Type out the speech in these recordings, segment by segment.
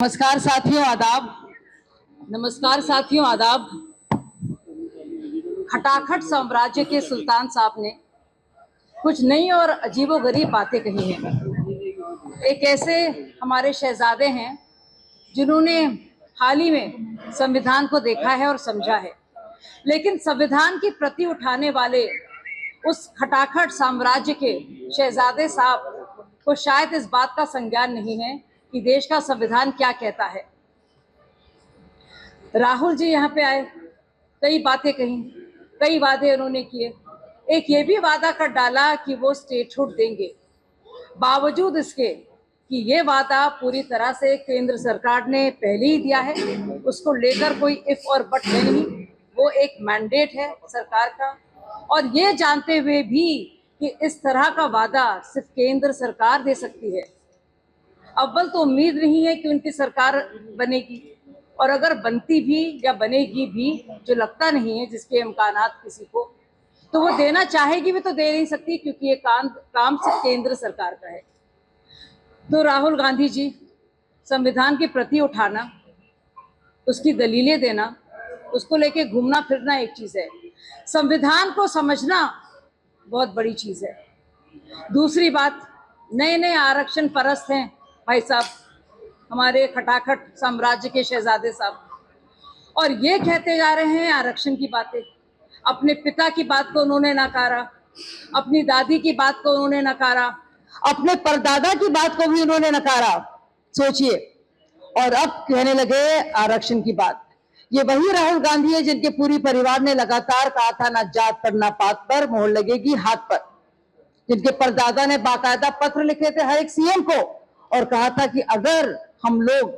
नमस्कार साथियों, आदाब। नमस्कार साथियों, आदाब। खटाखट साम्राज्य के सुल्तान साहब ने कुछ नई और अजीबोगरीब बातें कही हैं। एक ऐसे हमारे शहजादे हैं जिन्होंने हाल ही में संविधान को देखा है और समझा है, लेकिन संविधान की प्रति उठाने वाले उस खटाखट साम्राज्य के शहजादे साहब को शायद इस बात का संज्ञान नहीं है कि देश का संविधान क्या कहता है। राहुल जी यहाँ पे आए, कई बातें कही, कई वादे उन्होंने किए। एक ये भी वादा कर डाला कि वो स्टेटहुड देंगे, बावजूद इसके कि ये वादा पूरी तरह से केंद्र सरकार ने पहले ही दिया है, उसको लेकर कोई इफ और बट है नहीं। वो एक मैंडेट है सरकार का, और ये जानते हुए भी कि इस तरह का वादा सिर्फ केंद्र सरकार दे सकती है। अव्वल तो उम्मीद नहीं है कि उनकी सरकार बनेगी, और अगर बनती भी या बनेगी भी, जो लगता नहीं है, जिसके इम्कानात किसी को, तो वो देना चाहेगी भी तो दे नहीं सकती, क्योंकि ये काम सिर्फ केंद्र सरकार का है। तो राहुल गांधी जी, संविधान की प्रति उठाना, उसकी दलीलें देना, उसको लेके घूमना फिरना एक चीज है, संविधान को समझना बहुत बड़ी चीज है। दूसरी बात, नए नए आरक्षण परस्त हैं भाई साहब, हमारे खटाखट साम्राज्य के शहजादे साहब, और ये कहते जा रहे हैं आरक्षण की बातें। अपने पिता की बात को उन्होंने नकारा, अपनी दादी की बात को उन्होंने नकारा, अपने परदादा की बात को भी उन्होंने नकारा, सोचिए। और अब कहने लगे आरक्षण की बात। ये वही राहुल गांधी है जिनके पूरी परिवार ने लगातार कहा था ना जात पर ना पात पर, मोहर लगेगी हाथ पर। जिनके परदादा ने बाकायदा पत्र लिखे थे हर एक सीएम को और कहा था कि अगर हम लोग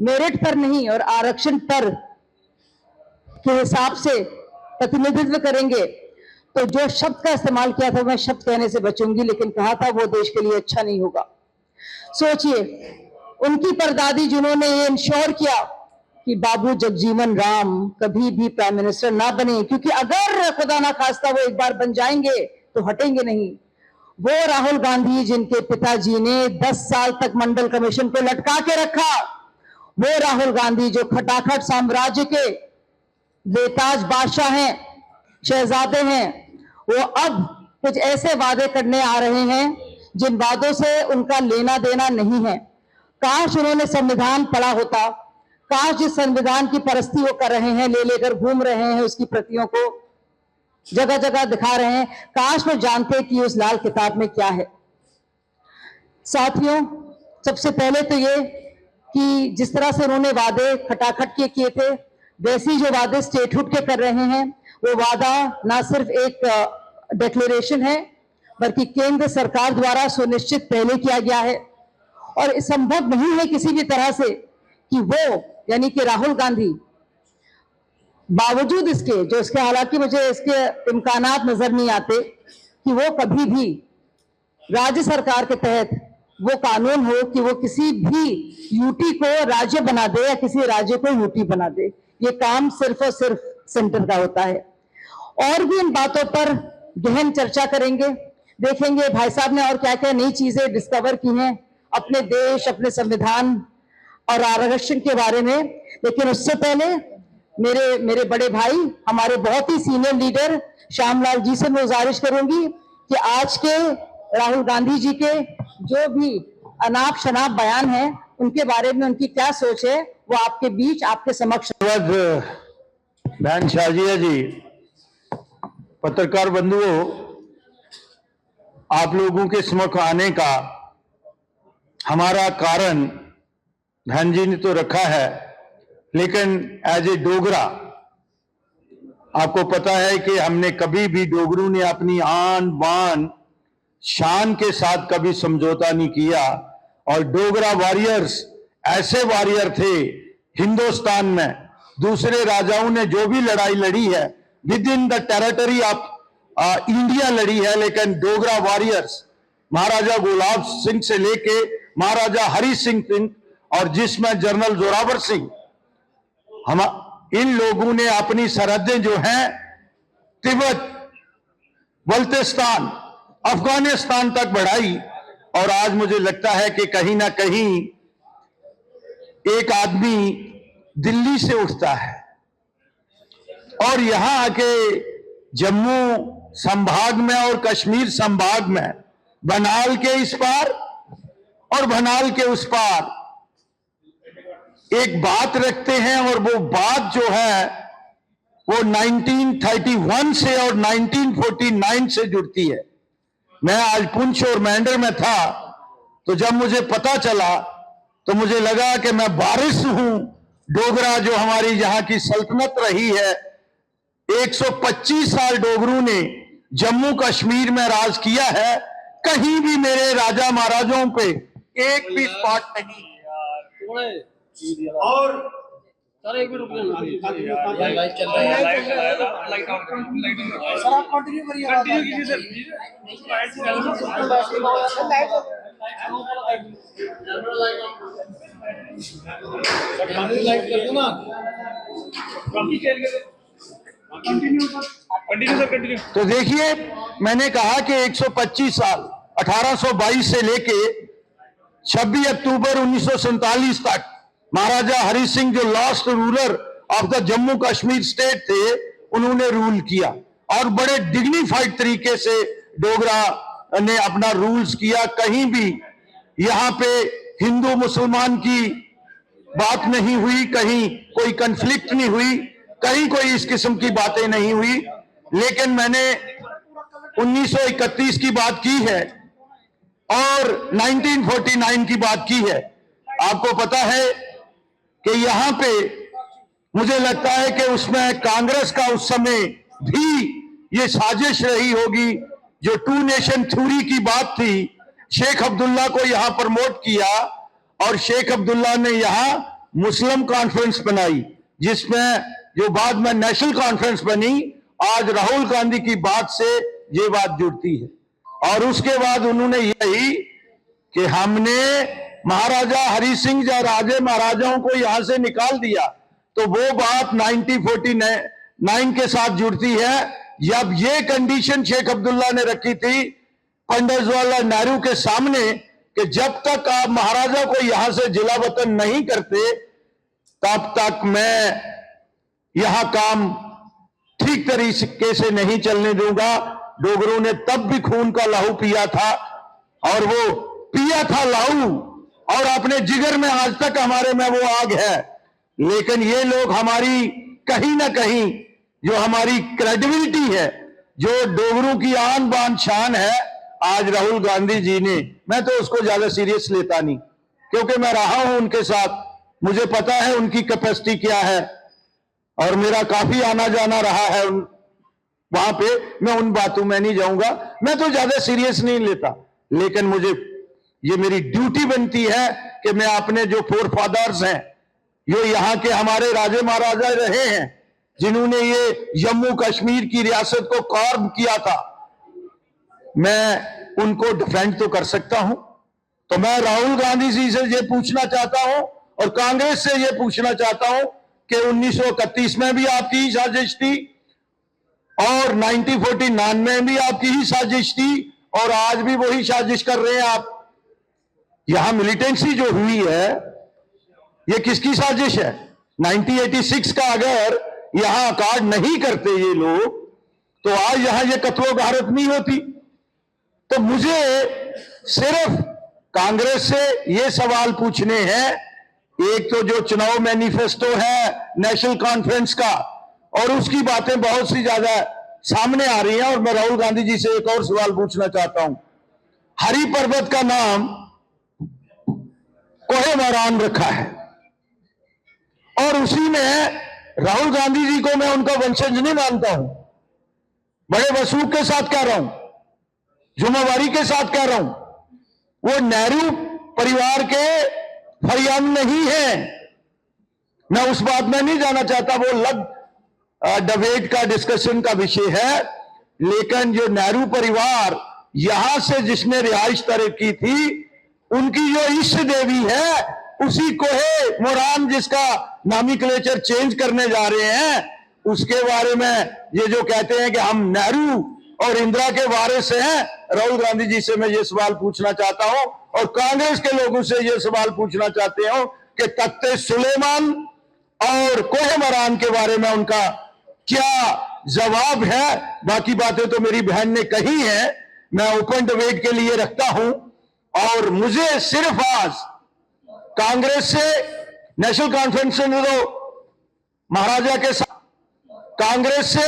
मेरिट पर नहीं और आरक्षण पर के हिसाब से प्रतिनिधित्व करेंगे तो जो शब्द का इस्तेमाल किया था मैं शब्द कहने से बचूंगी, लेकिन कहा था वो देश के लिए अच्छा नहीं होगा। सोचिए, उनकी परदादी जिन्होंने ये इंश्योर किया कि बाबू जगजीवन राम कभी भी प्राइम मिनिस्टर ना बने, क्योंकि अगर खुदा ना खास्ता वो एक बार बन जाएंगे तो हटेंगे नहीं। वो राहुल गांधी जिनके पिताजी ने 10 साल तक मंडल कमीशन को लटका के रखा, वो राहुल गांधी जो खटाखट साम्राज्य के बेताज बादशाह हैं, शहजादे हैं, वो अब कुछ ऐसे वादे करने आ रहे हैं जिन वादों से उनका लेना देना नहीं है। काश उन्होंने संविधान पढ़ा होता, काश जिस संविधान की परस्ती वो कर रहे हैं, ले लेकर घूम रहे हैं, उसकी प्रतियों को जगह जगह दिखा रहे हैं, काश वो जानते कि उस लाल किताब में क्या है। साथियों, सबसे पहले तो ये कि जिस तरह से उन्होंने वादे खटाखट के किए थे, वैसे जो वादे स्टेटहुड के कर रहे हैं, वो वादा ना सिर्फ एक डिक्लेरेशन है, बल्कि केंद्र सरकार द्वारा सुनिश्चित पहले किया गया है। और संभव नहीं है किसी भी तरह से कि वो यानी कि राहुल गांधी बावजूद इसके जो इसके, हालांकि मुझे इसके इम्कानात नजर नहीं आते कि वो कभी भी राज्य सरकार के तहत वो कानून हो कि वो किसी भी यूटी को राज्य बना दे या किसी राज्य को यूटी बना दे। ये काम सिर्फ और सिर्फ सेंटर का होता है। और भी इन बातों पर गहन चर्चा करेंगे, देखेंगे भाई साहब ने और क्या क्या नई चीजें डिस्कवर की हैं अपने देश, अपने संविधान और आरक्षण के बारे में। लेकिन उससे पहले मेरे बड़े भाई, हमारे बहुत ही सीनियर लीडर श्यामलाल जी से मैं गुजारिश करूंगी कि आज के राहुल गांधी जी के जो भी अनाप शनाप बयान है उनके बारे में उनकी क्या सोच है, वो आपके बीच आपके समक्ष। बहन शाजिया जी, पत्रकार बंधुओं, आप लोगों के समक्ष आने का हमारा कारण बहन जी ने तो रखा है, लेकिन एज ए डोगरा आपको पता है कि हमने कभी भी डोगरों ने अपनी आन बान शान के साथ कभी समझौता नहीं किया। और डोगरा वॉरियर्स ऐसे वॉरियर थे हिंदुस्तान में, दूसरे राजाओं ने जो भी लड़ाई लड़ी है with in the territory of India लड़ी है, लेकिन डोगरा वॉरियर्स महाराजा गुलाब सिंह से लेके महाराजा हरि सिंह और जिसमें जनरल जोरावर सिंह, हम इन लोगों ने अपनी सरहदें जो हैं तिब्बत, बल्तिस्तान, अफगानिस्तान तक बढ़ाई। और आज मुझे लगता है कि कहीं ना कहीं एक आदमी दिल्ली से उठता है और यहां आके जम्मू संभाग में और कश्मीर संभाग में बनाल के इस पार और बनाल के उस पार एक बात रखते हैं, और वो बात जो है वो 1931 से और 1949 से जुड़ती है। मैं आज पुंछ और मेंढर में था, तो जब मुझे पता चला तो मुझे लगा कि मैं वारिस हूं डोगरा, जो हमारी यहां की सल्तनत रही है। 125 साल डोगरों ने जम्मू कश्मीर में राज किया है। कहीं भी मेरे राजा महाराजाओं पे एक भी स्पॉट नहीं। और सर एक मिनट रुक जाना सर आप कंटिन्यू करिए, कंटिन्यू कीजिए सर। लाइट कर दो ना कंटिन्यू सर, कंटिन्यू। तो देखिए, मैंने कहा कि 125 साल 1822 से लेके 26 अक्टूबर 1947 तक महाराजा हरि सिंह, जो last ruler of the Jammu Kashmir state थे, उन्होंने रूल किया और बड़े डिग्निफाइड तरीके से डोगरा ने अपना रूल्स किया। कहीं भी यहां पे हिंदू मुसलमान की बात नहीं हुई, कहीं कोई कंफ्लिक्ट नहीं हुई, कहीं कोई इस किस्म की बातें नहीं हुई। लेकिन मैंने 1931 की बात की है और 1949 की बात की है। आपको पता है कि यहां पे मुझे लगता है कि उसमें कांग्रेस का उस समय भी ये साजिश रही होगी, जो 2 नेशन थ्योरी की बात थी। शेख अब्दुल्ला को यहां प्रमोट किया और शेख अब्दुल्ला ने यहां मुस्लिम कॉन्फ्रेंस बनाई, जिसमें जो बाद में नेशनल कॉन्फ्रेंस बनी। आज राहुल गांधी की बात से ये बात जुड़ती है। और उसके बाद उन्होंने यही कि हमने महाराजा हरि सिंह या राजे महाराजाओं को यहां से निकाल दिया, तो वो बात 1949 के साथ जुड़ती है। जब ये कंडीशन शेख अब्दुल्ला ने रखी थी पंडित जवाहरलाल नेहरू के सामने कि जब तक आप महाराजा को यहां से जिला वतन नहीं करते, तब तक मैं यहां काम ठीक तरीके से नहीं चलने दूंगा। डोगरों ने तब भी खून का लहू पिया था, और वो पिया था लहू, और अपने जिगर में आज तक हमारे में वो आग है। लेकिन ये लोग हमारी कहीं ना कहीं जो हमारी क्रेडिबिलिटी है, जो डोगरों की आन बान शान है, आज राहुल गांधी जी ने, मैं तो उसको ज्यादा सीरियस लेता नहीं, क्योंकि मैं रहा हूं उनके साथ, मुझे पता है उनकी कैपेसिटी क्या है, और मेरा काफी आना जाना रहा है वहां पे। मैं उन बातों में नहीं जाऊंगा, मैं तो ज्यादा सीरियस नहीं लेता। लेकिन मुझे ये मेरी ड्यूटी बनती है कि मैं अपने जो फोर फादर्स हैं, जो यहाँ के हमारे राजे महाराजा रहे हैं, जिन्होंने ये जम्मू कश्मीर की रियासत को कार्व किया था, मैं उनको डिफेंड तो कर सकता हूं। तो मैं राहुल गांधी जी से ये पूछना चाहता हूं और कांग्रेस से ये पूछना चाहता हूं कि 1931 में भी आपकी ही साजिश थी, और 1949 में भी आपकी ही साजिश थी, और आज भी वही साजिश कर रहे हैं आप। यहां मिलिटेंसी जो हुई है, ये किसकी साजिश है? 1986 का अगर यहां कार्ड नहीं करते ये लोग, तो आज यहां ये कत्लो गारत नहीं होती। तो मुझे सिर्फ कांग्रेस से ये सवाल पूछने हैं, एक तो जो चुनाव मैनिफेस्टो है नेशनल कॉन्फ्रेंस का, और उसकी बातें बहुत सी ज्यादा सामने आ रही हैं, और मैं राहुल गांधी जी से एक और सवाल पूछना चाहता हूं। हरि पर्वत का नाम कोहे मोरान रखा है, और उसी में राहुल गांधी जी को मैं उनका वंशज नहीं मानता हूं। बड़े वसूख के साथ कह रहा हूं, जिम्मेवारी के साथ कह रहा हूं, वो नेहरू परिवार के फरियाद नहीं है। मैं उस बात में नहीं जाना चाहता, वो अलग डिबेट का डिस्कशन का विषय है। लेकिन जो नेहरू परिवार यहां से जिसने रिहाइश तय की थी, उनकी जो इष्ट देवी है, उसी कोहे मोरान जिसका नॉमेनक्लेचर चेंज करने जा रहे हैं, उसके बारे में ये जो कहते हैं कि हम नेहरू और इंदिरा के वारिस हैं। राहुल गांधी जी से मैं ये सवाल पूछना चाहता हूं, और कांग्रेस के लोगों से ये सवाल पूछना चाहते हूं कि तख्ते सुलेमान और कोहे के बारे में उनका क्या जवाब है। बाकी बातें तो मेरी बहन ने कही हैं, मैं ओपन डिबेट के लिए रखता हूं। और मुझे सिर्फ आज कांग्रेस से नेशनल कॉन्फ्रेंस से महाराजा के साथ, कांग्रेस से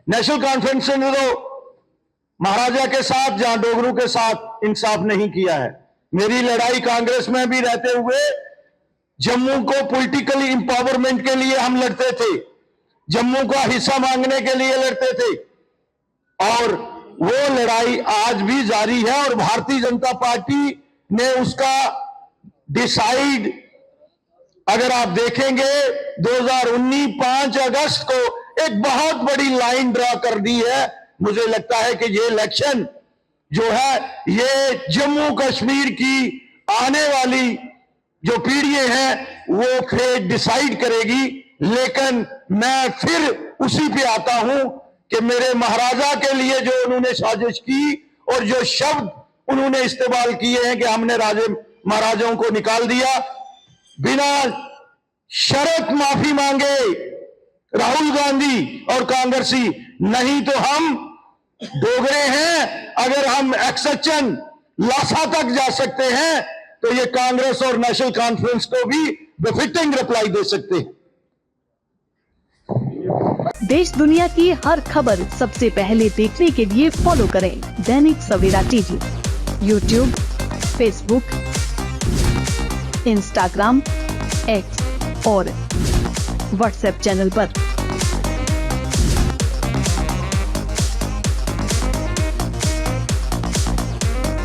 नेशनल कॉन्फ्रेंस से महाराजा के साथ, जहां डोगरों के साथ इंसाफ नहीं किया है। मेरी लड़ाई कांग्रेस में भी रहते हुए जम्मू को पॉलिटिकली इंपावरमेंट के लिए हम लड़ते थे, जम्मू का हिस्सा मांगने के लिए लड़ते थे, और वो लड़ाई आज भी जारी है। और भारतीय जनता पार्टी ने उसका डिसाइड, अगर आप देखेंगे 2019 5 अगस्त को एक बहुत बड़ी लाइन ड्रा कर दी है। मुझे लगता है कि ये इलेक्शन जो है ये जम्मू कश्मीर की आने वाली जो पीढ़ियां हैं वो फेट डिसाइड करेगी। लेकिन मैं फिर उसी पे आता हूं कि मेरे महाराजा के लिए जो उन्होंने साजिश की और जो शब्द उन्होंने इस्तेमाल किए हैं कि हमने राजे महाराजाओं को निकाल दिया, बिना शर्त माफी मांगे राहुल गांधी और कांग्रेसी, नहीं तो हम डोगरे हैं। अगर हम एक्सचन लासा तक जा सकते हैं तो ये कांग्रेस और नेशनल कॉन्फ्रेंस को भी बेफिटिंग रिप्लाई दे सकते हैं। देश दुनिया की हर खबर सबसे पहले देखने के लिए फॉलो करें Dainik Savera TV, YouTube, Facebook, Instagram, X और व्हाट्सएप चैनल पर।